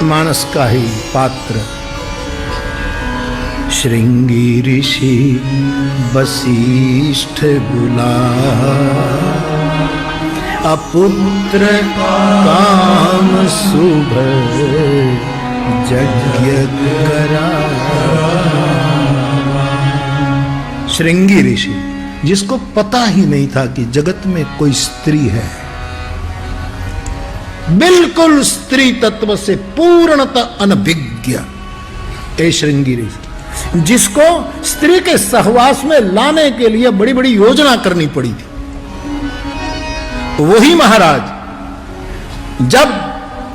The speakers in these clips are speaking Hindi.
रामचरितमानस का ही पात्र श्रृंगी ऋषि वशिष्ठ बुला, अपुत्र काम शुभ यज्ञ करा। श्रृंगी ऋषि, जिसको पता ही नहीं था कि जगत में कोई स्त्री है, बिल्कुल स्त्री तत्व से पूर्णतः अनभिज्ञ, ए श्रृंगी ऋषि, जिसको स्त्री के सहवास में लाने के लिए बड़ी बड़ी योजना करनी पड़ी थी, वही महाराज जब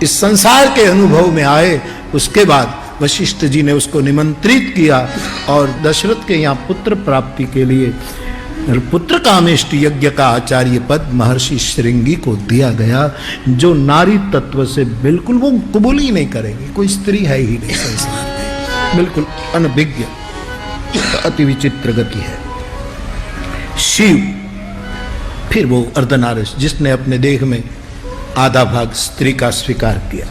इस संसार के अनुभव में आए, उसके बाद वशिष्ठ जी ने उसको निमंत्रित किया और दशरथ के यहां पुत्र प्राप्ति के लिए पुत्र कामेष्टि यज्ञ का आचार्य पद महर्षि श्रृंगी को दिया गया, जो नारी तत्व से बिल्कुल वो कबूल ही नहीं करेंगे, कोई स्त्री है ही नहीं संसार में, बिल्कुल अनभिज्ञ, अति विचित्र गति है। शिव, फिर वो अर्धनारीश्वर जिसने अपने देह में आधा भाग स्त्री का स्वीकार किया,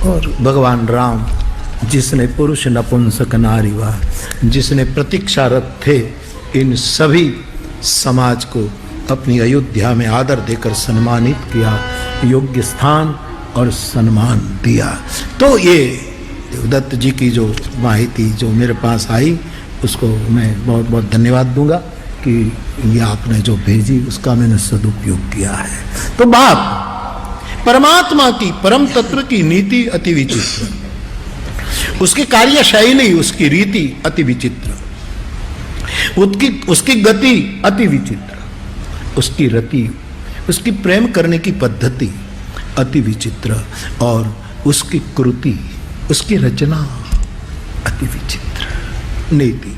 और भगवान राम जिसने पुरुष नपुंसक नारीवार, जिसने प्रतीक्षारत थे, इन सभी समाज को अपनी अयोध्या में आदर देकर सम्मानित किया, योग्य स्थान और सम्मान दिया। तो ये देवदत्त जी की जो माहिती जो मेरे पास आई, उसको मैं बहुत बहुत धन्यवाद दूंगा कि ये आपने जो भेजी उसका मैंने सदुपयोग किया है। तो बात परमात्मा की, परम तत्व की नीति अति विचित्र, उसकी कार्यशैली, उसकी रीति अति विचित्र, उसकी गति अति विचित्र, उसकी रति, उसकी प्रेम करने की पद्धति अति विचित्र, और उसकी कृति, उसकी रचना अति विचित्र। नीति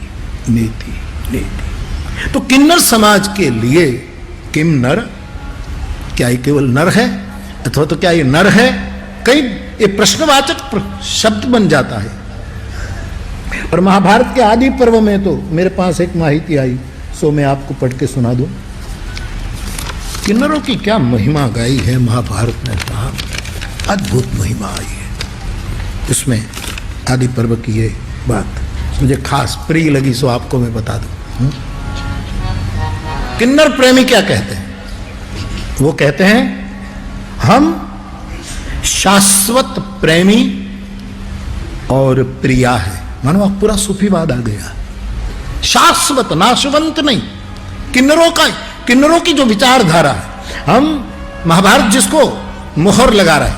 नीति नीति। तो किन्नर समाज के लिए किम नर, क्या ये केवल नर है अथवा तो क्या ये नर है, कई ये प्रश्नवाचक शब्द बन जाता है। और महाभारत के आदि पर्व में तो मेरे पास एक माहिती आई, सो मैं आपको पढ़ के सुना दूं। किन्नरों की क्या महिमा गाई है महाभारत में साहब, अद्भुत महिमा आई है उसमें। आदि पर्व की ये बात मुझे खास प्रिय लगी, सो आपको मैं बता दूं। किन्नर प्रेमी क्या कहते हैं? वो कहते हैं हम शाश्वत प्रेमी और प्रिया है। मानो आप पूरा सूफीवाद आ गया। शाश्वत, नाशवंत नहीं। किन्नरों की जो विचारधारा है, हम महाभारत जिसको मोहर लगा रहा है,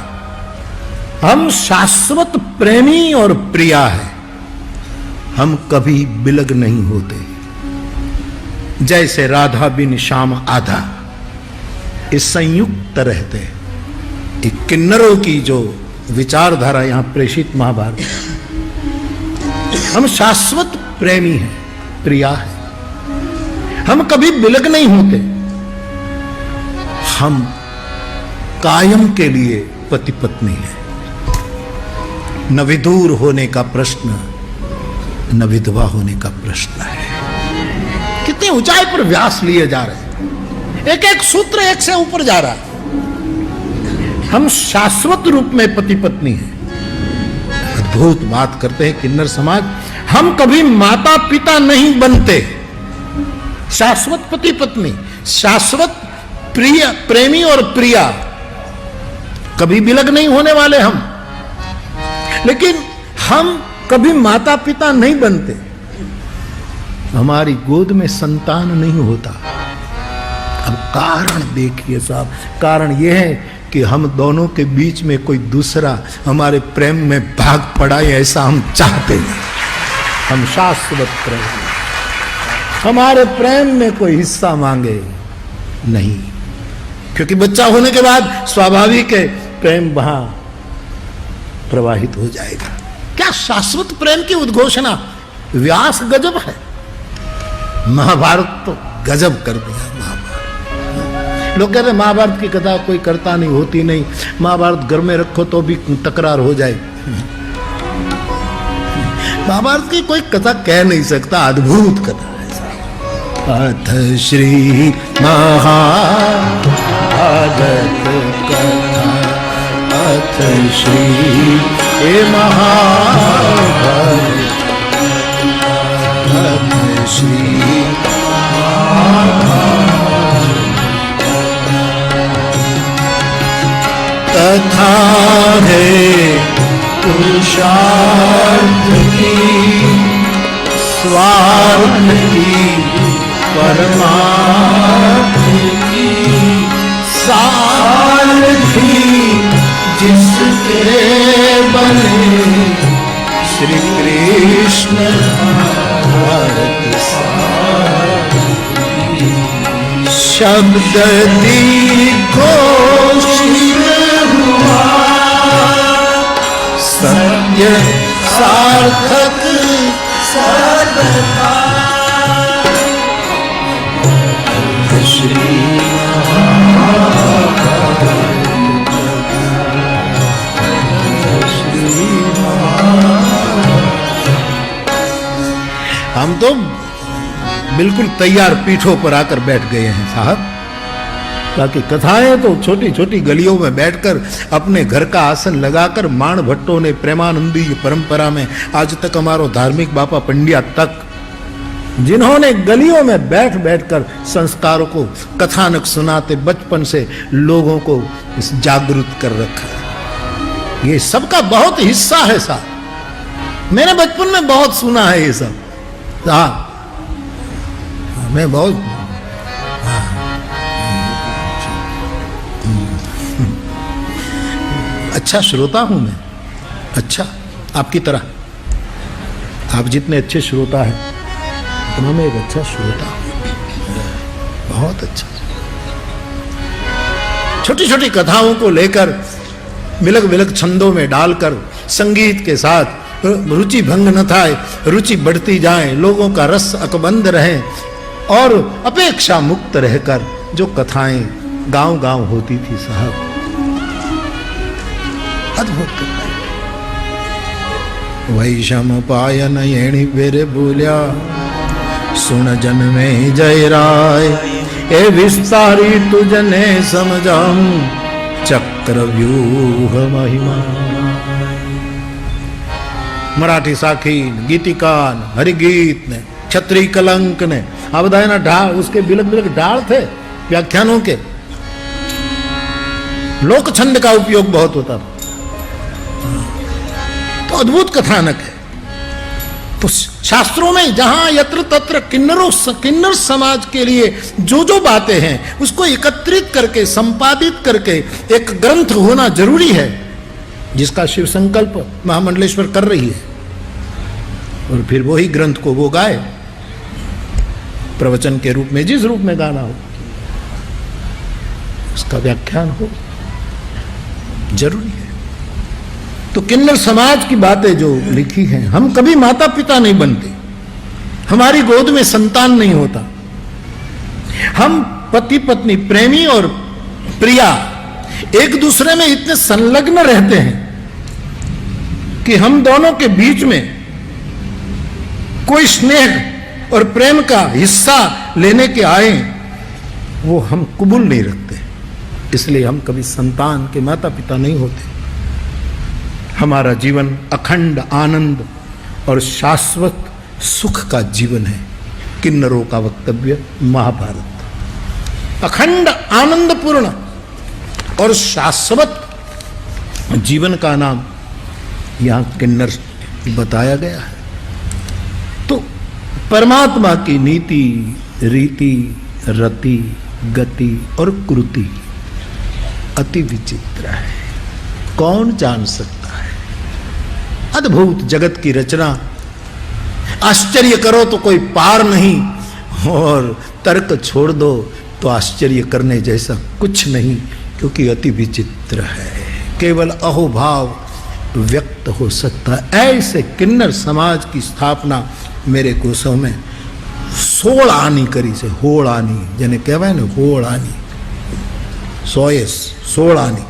हम शाश्वत प्रेमी और प्रिया है। हम कभी बिलग नहीं होते, जैसे राधा बिन श्याम आधा, इस संयुक्त रहते हैं। एक किन्नरों की जो विचारधारा यहां प्रेषित महाभारत, हम शाश्वत प्रेमी हैं, प्रिया है, हम कभी बिलग नहीं होते, हम कायम के लिए पति पत्नी है। न विदूर होने का प्रश्न, न विधवा होने का प्रश्न है। कितनी ऊंचाई पर व्यास लिए जा रहे हैं, एक एक सूत्र एक से ऊपर जा रहा है। हम शाश्वत रूप में पति पत्नी हैं। अद्भुत बात करते हैं किन्नर समाज। हम कभी माता पिता नहीं बनते, शाश्वत पति पत्नी, शाश्वत प्रिय, प्रेमी और प्रिया, कभी बिलग नहीं होने वाले हम। लेकिन हम कभी माता पिता नहीं बनते, हमारी गोद में संतान नहीं होता। अब कारण देखिए साहब, कारण यह है कि हम दोनों के बीच में कोई दूसरा हमारे प्रेम में भाग पड़ा, ऐसा हम चाहते हैं। हम शाश्वत प्रेम, हमारे प्रेम में कोई हिस्सा मांगे नहीं, क्योंकि बच्चा होने के बाद स्वाभाविक है प्रेम वहां प्रवाहित हो जाएगा। क्या शाश्वत प्रेम की उद्घोषणा, व्यास गजब है। महाभारत तो गजब कर दिया। महाभारत, लोग कहते हैं महाभारत की कथा कोई करता नहीं, होती नहीं, महाभारत घर में रखो तो भी तकरार हो जाए। महाभारत की कोई कथा कह नहीं सकता, अद्भुत कथा है। अथ श्री महाभारत कथा, अथ श्री हे महाभक्त श्री कथा है पुरुषार्थ की स्वार्थ की परमार्थ की सारथी जिसके बने श्री कृष्ण भारत सारथी शब्द दीखो सत्य सार्थक सर्वथा श्री हम तो बिल्कुल तैयार पीठों पर आकर बैठ गए हैं साहब, ताकि कथाएं तो छोटी छोटी गलियों में बैठकर अपने घर का आसन लगाकर माण भट्टों ने प्रेमानंदी परंपरा में आज तक हमारो धार्मिक बापा पंड्या तक जिन्होंने गलियों में बैठ बैठकर संस्कारों को कथानक सुनाते बचपन से लोगों को जागरूक कर रखा है। ये सबका बहुत हिस्सा है साहब, मैंने बचपन में बहुत सुना है ये सब साहब, मैं बहुत अच्छा श्रोता हूं मैं, अच्छा आपकी तरह, आप जितने अच्छे श्रोता हैं उतना मैं एक अच्छा श्रोता हूं, बहुत अच्छा। छोटी छोटी कथाओं को लेकर मिलक विलक छंदों में डालकर संगीत के साथ रुचि भंग न थाए, रुचि बढ़ती जाए, लोगों का रस अकबंध रहे और अपेक्षा मुक्त रहकर जो कथाएं गांव गांव होती थी साहब, अद्भुत। वैषम पायन येणी बेरे बोलिया सुन जन में जय राय, ए विस्तारी तुझने समझाऊं चक्र व्यूह महिमा। मराठी साखीन, गीतिकान, हरिगीत ने, क्षत्रिय कलंक ने, आप बताए ना ढाल, उसके बिलक बिलक ढाल थे व्याख्यानों के, लोक छंद का उपयोग बहुत होता था, तो अद्भुत कथानक है। तो शास्त्रों में जहां यत्र तत्र किन्नर समाज के लिए जो जो बातें हैं उसको एकत्रित करके संपादित करके एक ग्रंथ होना जरूरी है, जिसका शिव संकल्प महामंडलेश्वर कर रही है, और फिर वही ग्रंथ को वो गाए प्रवचन के रूप में, जिस रूप में गाना हो उसका व्याख्यान हो, जरूरी है। तो किन्नर समाज की बातें जो लिखी हैं, हम कभी माता पिता नहीं बनते, हमारी गोद में संतान नहीं होता, हम पति पत्नी प्रेमी और प्रिया एक दूसरे में इतने संलग्न रहते हैं कि हम दोनों के बीच में कोई स्नेह और प्रेम का हिस्सा लेने के आए वो हम कबूल नहीं रखते, इसलिए हम कभी संतान के माता पिता नहीं होते। हमारा जीवन अखंड आनंद और शाश्वत सुख का जीवन है। किन्नरों का वक्तव्य महाभारत, अखंड आनंदपूर्ण और शाश्वत जीवन का नाम यहां किन्नर बताया गया है। तो परमात्मा की नीति, रीति, रति, गति और कृति अति विचित्र है, कौन जान सकता है। अद्भुत जगत की रचना, आश्चर्य करो तो कोई पार नहीं, और तर्क छोड़ दो तो आश्चर्य करने जैसा कुछ नहीं, क्योंकि अति विचित्र है। केवल अहोभाव व्यक्त हो सकता है। ऐसे किन्नर समाज की स्थापना मेरे कोसों में 16 आनी करी से, होड़ आनी जेने कहेवाय ने, होड़ आनी 16 आनी,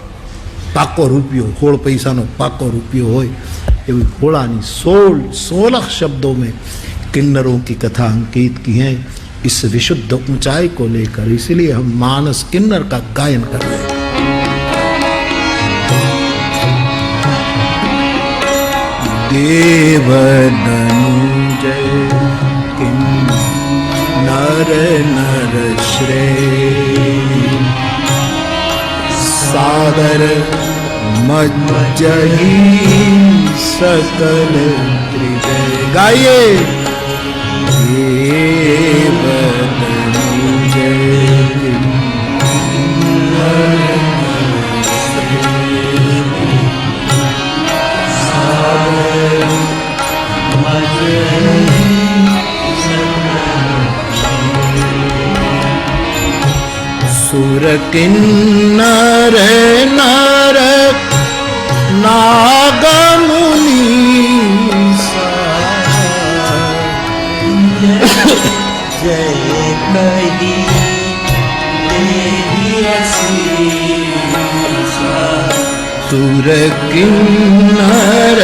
पाको रुपयो, होड़ पैसा नो पाको रुपयो होय एवं होड़ानी 16 शब्दों में किन्नरों की कथा अंकित की है इस विशुद्ध ऊंचाई को लेकर। इसलिए हम मानस किन्नर का गायन कर रहे हैं। देवदनुजय किन्नर नर श्रेय सादर मज्जही सकल त्रिजय। गाइए देवदनुजय सुर किन्नर नर नाग मुनि जय कही तेरी असीसा। सुर किन्नर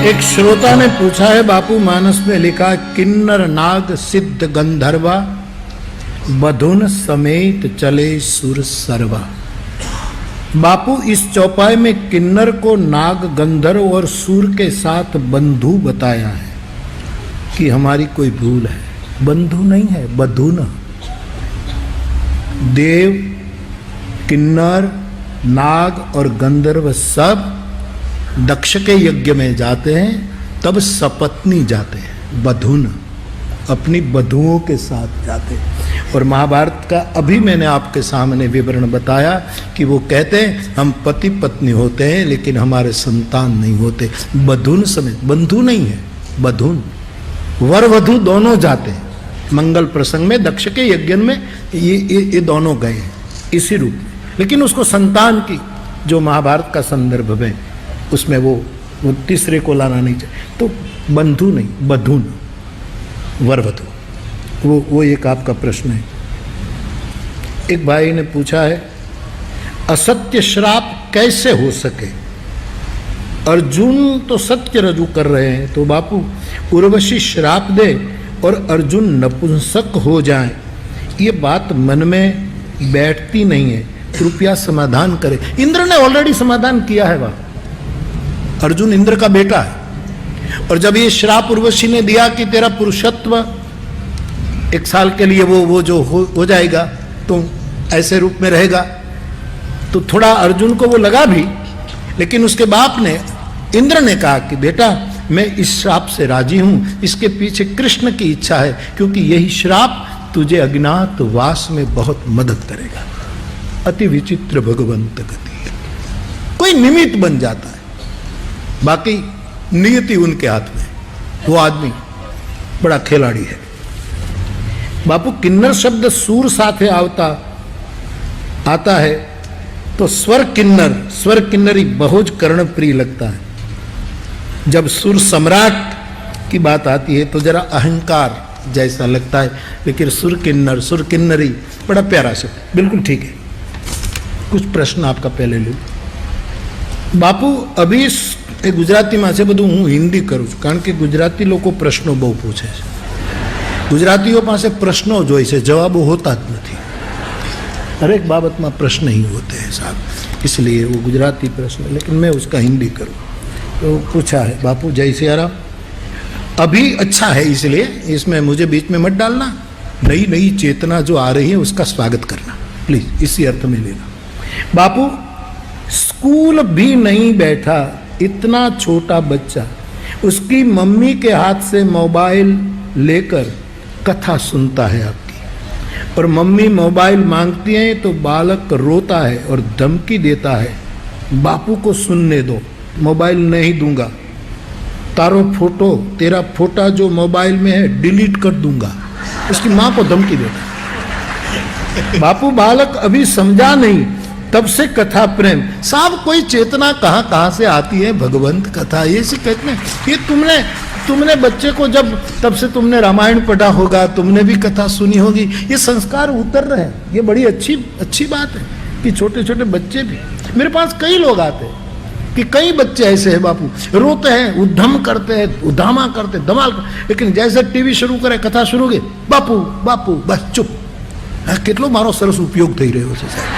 एक श्रोता ने पूछा है, बापू मानस में लिखा किन्नर नाग सिद्ध गंधर्वा बधुन समेत चले सुर सर्वा। बापू इस चौपाई में किन्नर को नाग गंधर्व और सूर के साथ बंधु बताया है कि हमारी कोई भूल है। बंधु नहीं है, बधुन। देव, किन्नर, नाग और गंधर्व सब दक्ष के यज्ञ में जाते हैं, तब सपत्नी जाते हैं, बधुन अपनी बधुओं के साथ जाते हैं। और महाभारत का अभी मैंने आपके सामने विवरण बताया कि वो कहते हैं हम पति पत्नी होते हैं लेकिन हमारे संतान नहीं होते। बधुन समेत, बंधु नहीं है, बधुन। वर वधु दोनों जाते हैं मंगल प्रसंग में, दक्ष के यज्ञ में ये दोनों गए हैं इसी रूप में। लेकिन उसको संतान की जो महाभारत का संदर्भ है उसमें वो तीसरे को लाना नहीं चाहिए। तो बंधु नहीं, बधुन, वरवधु। वो एक आपका प्रश्न है। एक भाई ने पूछा है असत्य श्राप कैसे हो सके? अर्जुन तो सत्य रजू कर रहे हैं, तो बापू उर्वशी श्राप दे और अर्जुन नपुंसक हो जाए, ये बात मन में बैठती नहीं है। कृपया समाधान करें। इंद्र ने ऑलरेडी समाधान किया है। वह अर्जुन इंद्र का बेटा है, और जब ये श्राप उर्वशी ने दिया कि तेरा पुरुषत्व 1 साल के लिए वो जो हो जाएगा, तुम ऐसे रूप में रहेगा, तो थोड़ा अर्जुन को वो लगा भी। लेकिन उसके बाप ने, इंद्र ने कहा कि बेटा मैं इस श्राप से राजी हूं, इसके पीछे कृष्ण की इच्छा है, क्योंकि यही श्राप तुझे अज्ञात वास में बहुत मदद करेगा। अति विचित्र भगवंत गति है। कोई निमित्त बन जाता है, बाकी नियति उनके हाथ में। वो आदमी बड़ा खिलाड़ी है। बापू किन्नर शब्द सूर साथे आता है तो स्वर किन्नरी बहुज कर्ण प्रिय लगता है। जब सुर सम्राट की बात आती है तो जरा अहंकार जैसा लगता है, लेकिन सुर किन्नरी बड़ा प्यारा शब्द। बिल्कुल ठीक है। कुछ प्रश्न आपका पहले लो बापू। अभी ગુજરાતીમાં છે બધું, હું હિન્દી કરું છું કારણ કે ગુજરાતી લોકો પ્રશ્નો બહુ પૂછે છે। ગુજરાતીઓ પાસે પ્રશ્નો જ હોય છે, જવાબો હોતા જ નથી। हरेक बाबतમાં प्रश्न ही होते हैं साहब, इसलिए वो गुजराती प्रश्न, लेकिन मैं उसका हिंदी करूँ। तो पूछा है बापू जय सिया राम। अभी अच्छा है, इसलिए इसमें मुझे बीच में मत डालना। नई नई चेतना जो आ रही है उसका स्वागत करना प्लीज, इसी अर्थ में लेना। बापू स्कूल भी नहीं बैठा, इतना छोटा बच्चा, उसकी मम्मी के हाथ से मोबाइल लेकर कथा सुनता है आपकी, और मम्मी मोबाइल मांगती हैं तो बालक रोता है और धमकी देता है, बापू को सुनने दो, मोबाइल नहीं दूंगा, तेरा फोटा जो मोबाइल में है डिलीट कर दूंगा। उसकी माँ को धमकी देता है। बापू बालक अभी समझा नहीं तब से कथा प्रेम। साहब कोई चेतना कहाँ कहाँ से आती है, भगवंत कथा ये से कहते हैं। ये तुमने बच्चे को जब तब से तुमने रामायण पढ़ा होगा, तुमने भी कथा सुनी होगी, ये संस्कार उतर रहे हैं। ये बड़ी अच्छी बात है कि छोटे छोटे बच्चे भी, मेरे पास कई लोग आते हैं कि कई बच्चे ऐसे हैं बापू, रोते हैं, उद्यम करते हैं, उद्दामा करते, धमाल कर, लेकिन जैसे टीवी शुरू करे, कथा शुरू के बापू बापू बस चुप। કેટલો મારો સરસ ઉપયોગ થઈ રહ્યો છે સાહેબ।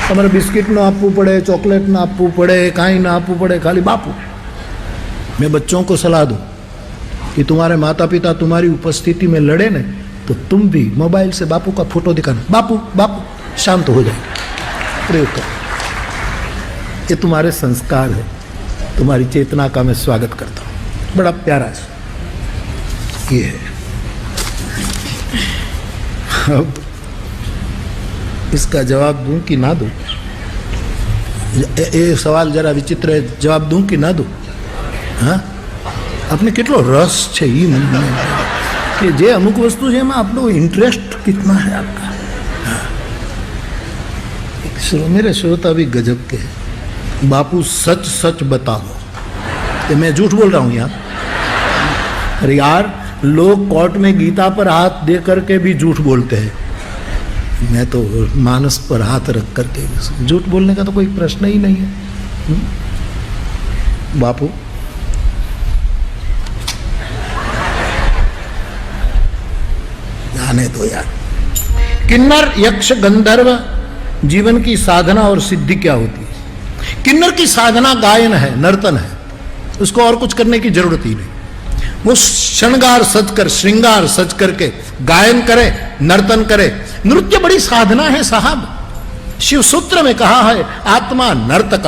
તમારે બિસ્કિટ ન આપવું પડે, ચોકલેટ ન આપવું પડે, કાંઈ ન આપવું પડે, ખાલી બાપू। मैं बच्चों को सलाह दूं कि तुम्हारे माता पिता तुम्हारी उपस्थिति में लड़े ना, तो तुम भी मोबाइल से बापू का फोटो दिखाना, बापू बापू, शांत हो जाए, प्रयोग करो। ये तुम्हारे संस्कार है, तुम्हारी चेतना का मैं स्वागत करता हूँ। बड़ा प्यारा ये है। अब इसका जवाब दूं कि ना दूं? ये सवाल जरा विचित्र है, जवाब दूं कि ना दूं? हाँ, आपने કેટલો રસ છે એ મને કે જે અમુક વસ્તુ છે એમાં આપણો ઇન્ટરેસ્ટ कितना है आपका। हाँ। मेरे श्रोता भी गजब के हैं। बापू सच सच बताओ, तो मैं झूठ बोल रहा हूँ यहाँ? अरे यार, लोग कोर्ट में गीता पर हाथ दे करके भी झूठ बोलते हैं, मैं तो मानस पर हाथ रख करके, झूठ बोलने का तो कोई प्रश्न ही नहीं है। बापू जाने दो यार। किन्नर यक्ष गंधर्व जीवन की साधना और सिद्धि क्या होती है? किन्नर की साधना गायन है, नर्तन है, उसको और कुछ करने की जरूरत ही नहीं। वो श्रृंगार सज करके गायन करे, नर्तन करे। नृत्य बड़ी साधना है साहब। शिव सूत्र में कहा है आत्मा नर्तक,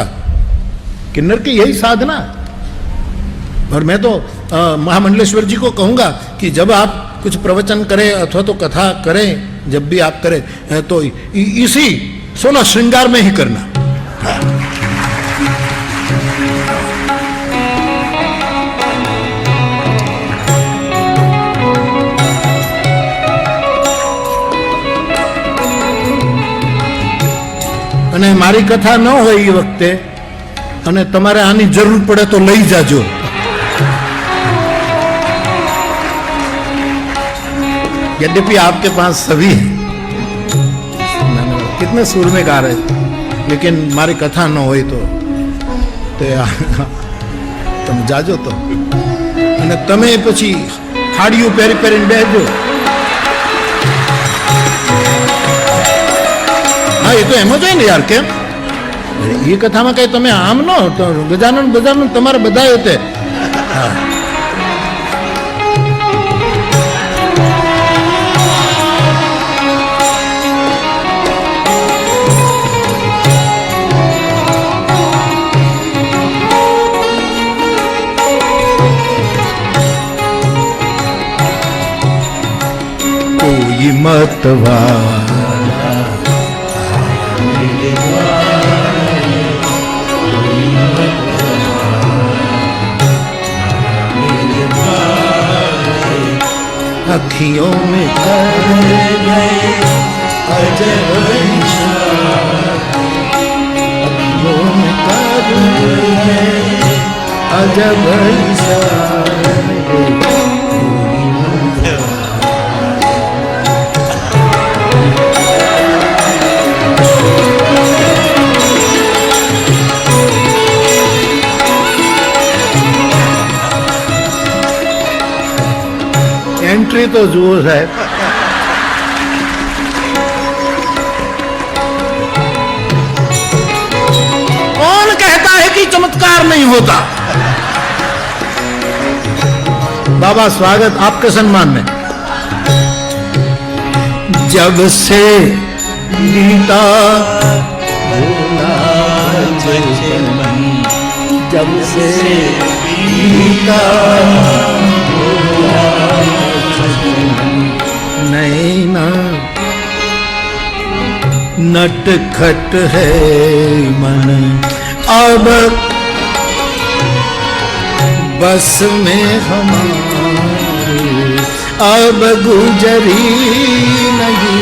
किन्नर की यही साधना। और मैं तो महामंडलेश्वर जी को कहूंगा कि जब आप कुछ प्रवचन करें अथवा तो कथा करें, जब भी आप करें तो इसी 16 श्रृंगार में ही करना। અને મારી કથા ન હોય એ વખતે અને તમારે આની જરૂર પડે તો લઈ જાજો। यद्यपि आपके पास सभी हैं, कितने सुर में गा रहे, लेकिन मारी कथा न हो तो तुम जाजो तो અને તમે પછી હાડિયું પહેરી પહેરીને બેસજો। હા, એ તો એમ જ હોય ને યાર, કેમ એ કથામાં કઈ તમે આમ ન ગજાનન તમારે બધા હોતે। હા, मत वाला अखियों में कर गए अजब अखियों में कर गए अजब एंट्री तो जुओ साहब। कौन कहता है कि चमत्कार नहीं होता? बाबा स्वागत आपके सम्मान में। जब से गीता जब से गीता नैना नटखट है मन अब बस में हमारे, अब गुजरी नहीं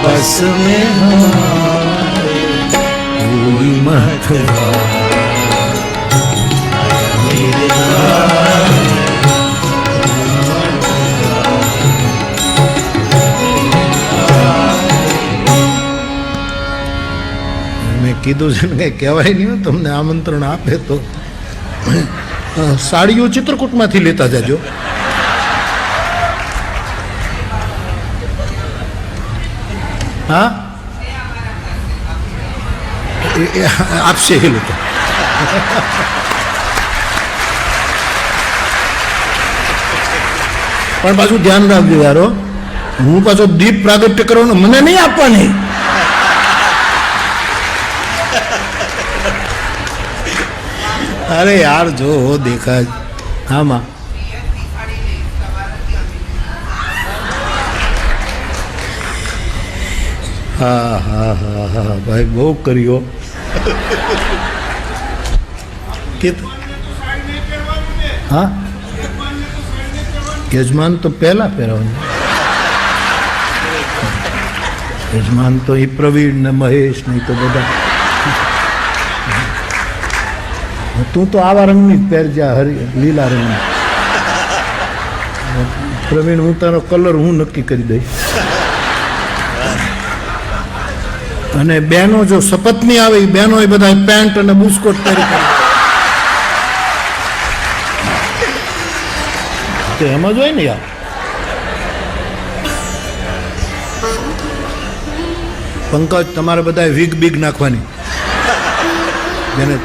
बस में हमारे। कोई मत મેં કીધું છે ને કંઈ કહેવાય નહીં હો, તમને આમંત્રણ આપે તો સાડીઓ ચિત્રકૂટમાંથી લેતા જાજો. હા એ આપશે એ લોકો. પણ પાછું ધ્યાન રાખજો યારો, હું પાછો દીપ પ્રાગટ્ય કરવાનું મને નહીં આપવાની. અરે યાર જો દેખાય આમાં હા હા હા હા ભાઈ બહુ કર્યો. હા યજમાન તો પહેલા પહેરવાનું. યજમાન તો એ પ્રવીણ ને મહેશ નહીં તો બધા. તું તો આવા રંગની જ પહેરજા, લીલા રંગની. પ્રવીણ હું તારો કલર હું નક્કી કરી દઈશ. અને બહેનો જો શપથની આવે એ બહેનો એ બધા પેન્ટ અને બુસ્કોટ પહેરી તો એમાં જ હોય ને યાર. પંકજ તમારે બધા વિગ બીગ નાખવાની જેને